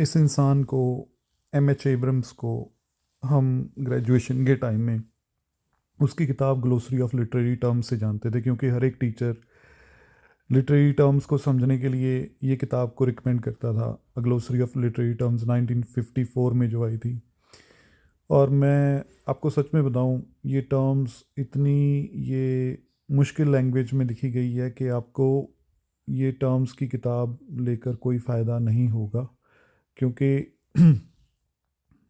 इस इंसान को, एम.एच. एब्रम्स को, हम ग्रेजुएशन के टाइम में उसकी किताब ग्लोसरी ऑफ लिटरेरी टर्म्स से जानते थे, क्योंकि हर एक टीचर लिटरेरी टर्म्स को समझने के लिए ये किताब को रिकमेंड करता था। ग्लोसरी ऑफ लिटरेरी टर्म्स 1954 में जो आई थी। और मैं आपको सच में बताऊं, ये टर्म्स इतनी ये मुश्किल लैंग्वेज में लिखी गई है कि आपको ये टर्म्स की किताब लेकर कोई फ़ायदा नहीं होगा, क्योंकि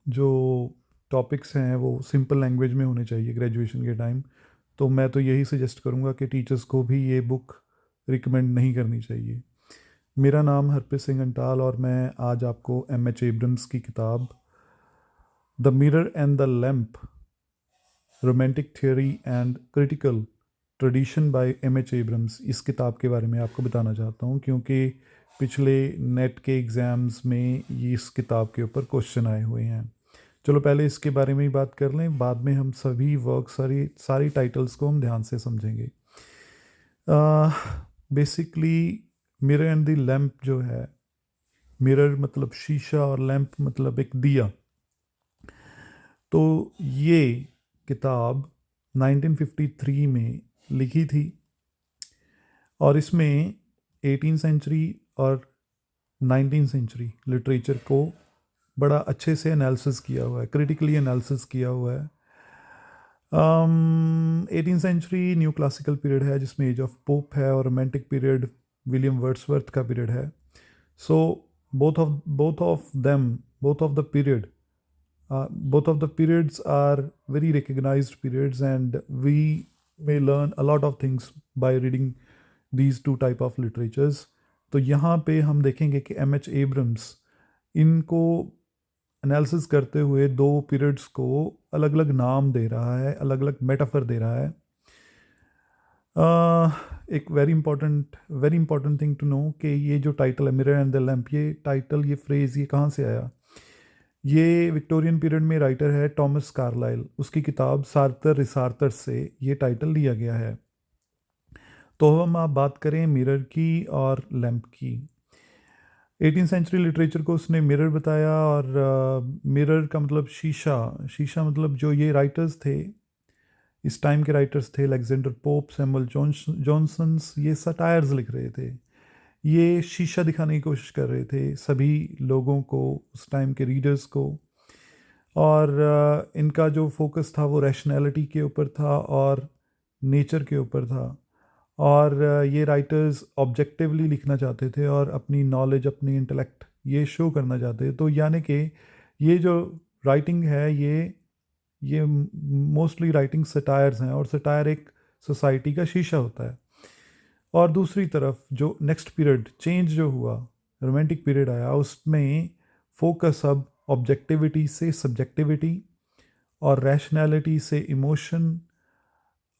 जो टॉपिक्स हैं वो सिंपल लैंग्वेज में होने चाहिए ग्रेजुएशन के टाइम। तो मैं तो यही सजेस्ट करूँगा कि टीचर्स को भी ये बुक रिकमेंड नहीं करनी चाहिए। मेरा नाम हरप्रीत सिंह अंटाल और मैं आज आपको एम.एच. एब्रम्स की किताब the mirror and the lamp, romantic theory and critical tradition by M H. Abrams, इस किताब के बारे में आपको बताना चाहता हूँ, क्योंकि पिछले नेट के एग्ज़ाम्स में ये इस किताब के ऊपर क्वेश्चन आए हुए हैं। चलो पहले इसके बारे में ही बात कर लें, बाद में हम सभी वर्क सारी टाइटल्स को हम ध्यान से समझेंगे। Basically mirror and the lamp जो है, मिरर मतलब शीशा और लैम्प मतलब एक दिया। तो ये किताब 1953 में लिखी थी और इसमें 18 सेंचुरी और 19 सेंचुरी लिटरेचर को बड़ा अच्छे से एनालिसिस किया हुआ है, क्रिटिकली एनालिसिस किया हुआ है। 18 सेंचुरी न्यू क्लासिकल पीरियड है, जिसमें एज ऑफ पोप है, और रोमांटिक पीरियड विलियम वर्ड्सवर्थ का पीरियड है। सो both of the period both of the periods are very recognized periods, and we may learn a lot of things by reading these two type of literatures. तो यहाँ पे हम देखेंगे कि M H. Abrams इनको analysis करते हुए दो पीरियड्स को अलग अलग नाम दे रहा है, अलग अलग मेटाफर दे रहा है। एक very important thing to know कि ये जो टाइटल है मिरर एंड द लैम्प, ये टाइटल, ये फ्रेज़, ये कहाँ से आया? ये विक्टोरियन पीरियड में राइटर है टॉमस कार्लाइल, उसकी किताब सार्थर रिसार्थर से ये टाइटल लिया गया है। तो हम आप बात करें मिरर की और लैम्प की। 18 सेंचुरी लिटरेचर को उसने मिरर बताया, और मिरर का मतलब शीशा। शीशा मतलब जो ये राइटर्स थे, इस टाइम के राइटर्स थे, अलेक्जेंडर पोप, सैमुअल जॉनसन्स, ये सटायर्स लिख रहे थे। ये शीशा दिखाने की कोशिश कर रहे थे सभी लोगों को, उस टाइम के रीडर्स को। और इनका जो फोकस था वो रैशनैलिटी के ऊपर था और नेचर के ऊपर था। और ये राइटर्स ऑब्जेक्टिवली लिखना चाहते थे और अपनी नॉलेज, अपनी इंटेलेक्ट ये शो करना चाहते थे। तो यानी कि ये जो राइटिंग है, ये मोस्टली राइटिंग सटायर्स हैं, और सटायर एक सोसाइटी का शीशा होता है। और दूसरी तरफ जो नेक्स्ट पीरियड चेंज जो हुआ, रोमांटिक पीरियड आया, उसमें फोकस अब ऑब्जेक्टिविटी से सब्जेक्टिविटी और रैशनैलिटी से इमोशन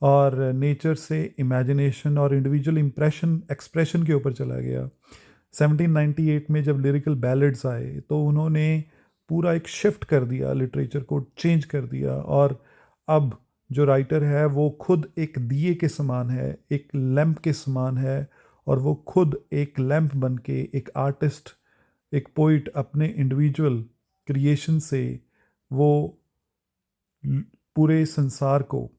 और नेचर से इमेजिनेशन और इंडिविजुअल इम्प्रेशन एक्सप्रेशन के ऊपर चला गया। 1798 में जब लिरिकल बैलेड्स आए तो उन्होंने पूरा एक शिफ्ट कर दिया, लिटरेचर को चेंज कर दिया। और अब जो राइटर है वो खुद एक दिए के समान है, एक लैंप के समान है, और वो खुद एक लैंप बन के, एक आर्टिस्ट, एक पोइट, अपने इंडिविजुअल क्रिएशन से वो पूरे संसार को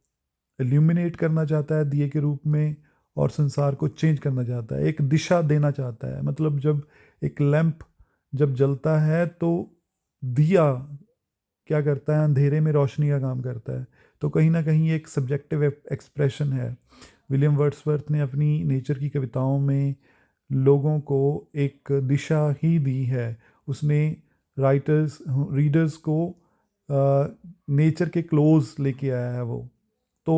इल्यूमिनेट करना चाहता है दिए के रूप में, और संसार को चेंज करना चाहता है, एक दिशा देना चाहता है। मतलब जब एक लैंप जब जलता है तो दिया क्या करता है? अंधेरे में रोशनी का काम करता है। तो कहीं ना कहीं एक सब्जेक्टिव एक्सप्रेशन है। विलियम वर्ड्सवर्थ ने अपनी नेचर की कविताओं में लोगों को एक दिशा ही दी है। उसने रीडर्स को नेचर के क्लोज लेके आया है वो। तो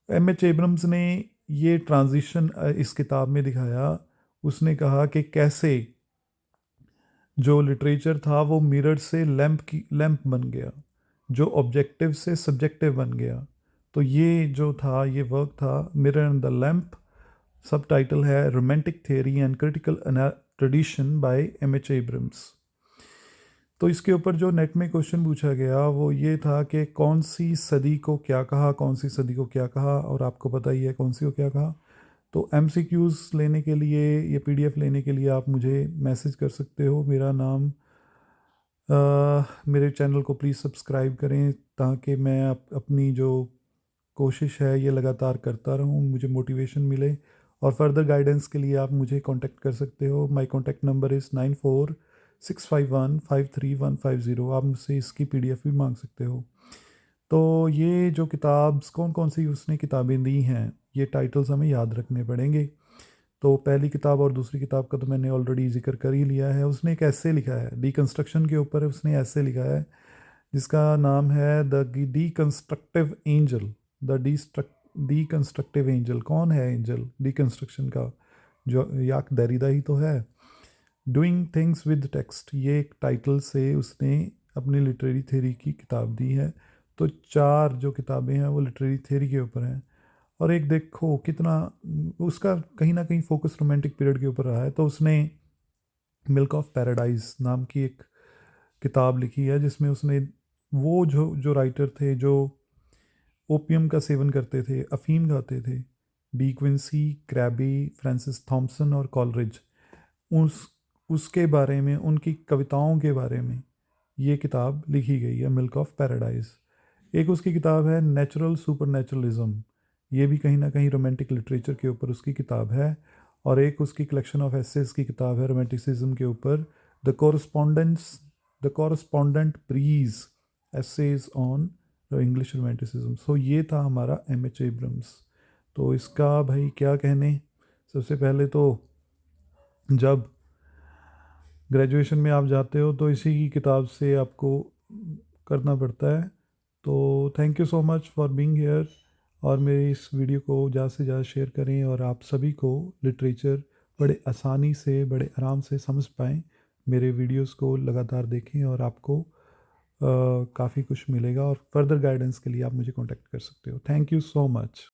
एम.एच. एब्रम्स ने ये ट्रांजिशन इस किताब में दिखाया। उसने कहा कि कैसे जो लिटरेचर था वो मिरर से लैंप बन गया, जो ऑब्जेक्टिव से सब्जेक्टिव बन गया। तो ये जो था, ये वर्क था mirror and the lamp. Subtitle है romantic theory and critical tradition by M H. Abrams. तो इसके ऊपर जो नेट में क्वेश्चन पूछा गया वो ये था कि कौन सी सदी को क्या कहा, कौन सी सदी को क्या कहा, और आपको पता ही है कौन सी को क्या कहा। तो MCQs लेने के लिए या PDF लेने के लिए आप मुझे मैसेज कर सकते हो। मेरा नाम मेरे चैनल को प्लीज़ सब्सक्राइब करें ताकि मैं अपनी जो कोशिश है ये लगातार करता रहूँ, मुझे मोटिवेशन मिले। और फर्दर गाइडेंस के लिए आप मुझे कांटेक्ट कर सकते हो। My contact number is 9465153150। आप मुझसे इसकी पीडीएफ भी मांग सकते हो। तो ये जो किताब कौन कौन सी उसने किताबें दी हैं, ये टाइटल्स हमें याद रखने पड़ेंगे। तो पहली किताब और दूसरी किताब का तो मैंने ऑलरेडी जिक्र कर ही लिया है। उसने एक ऐसे लिखा है डीकंस्ट्रक्शन के ऊपर, उसने ऐसे लिखा है जिसका नाम है the deconstructive angel. The deconstructive angel. कौन है एंजल डीकंस्ट्रक्शन का? जो याक दरिदा ही तो है। डूइंग थिंग्स विद टेक्स्ट, ये एक टाइटल से उसने अपनी लिटरेरी थ्योरी की किताब दी है। तो 4 जो किताबें हैं वो लिटरेरी थ्योरी के ऊपर हैं। और एक देखो कितना उसका कहीं ना कहीं फोकस रोमांटिक पीरियड के ऊपर रहा है। तो उसने मिल्क ऑफ पैराडाइज नाम की एक किताब लिखी है जिसमें उसने वो जो जो राइटर थे जो ओपियम का सेवन करते थे, अफीम खाते थे, De Quincey, Crabbe, Francis Thompson और कॉलरिज, उस उसके बारे में, उनकी कविताओं के बारे में ये किताब लिखी गई है, मिल्क ऑफ पैराडाइज। एक उसकी किताब है नेचुरल सुपर नेचुरलिज्म, ये भी कहीं ना कहीं रोमांटिक लिटरेचर के ऊपर उसकी किताब है। और एक उसकी कलेक्शन ऑफ एसेस की किताब है रोमांटिसिज्म के ऊपर, the correspondence the correspondent breeze essays on English romanticism. So ये था हमारा एम एच एब्रम्स। तो इसका भाई क्या कहने। सबसे पहले तो जब ग्रेजुएशन में आप जाते हो तो इसी की किताब से आपको करना पड़ता है। तो thank you so much for being here. और मेरी इस वीडियो को ज़्यादा से ज़्यादा शेयर करें और आप सभी को लिटरेचर बड़े आसानी से, बड़े आराम से समझ पाएँ। मेरे वीडियोस को लगातार देखें और आपको काफ़ी कुछ मिलेगा। और फर्दर गाइडेंस के लिए आप मुझे कांटेक्ट कर सकते हो। Thank you so much.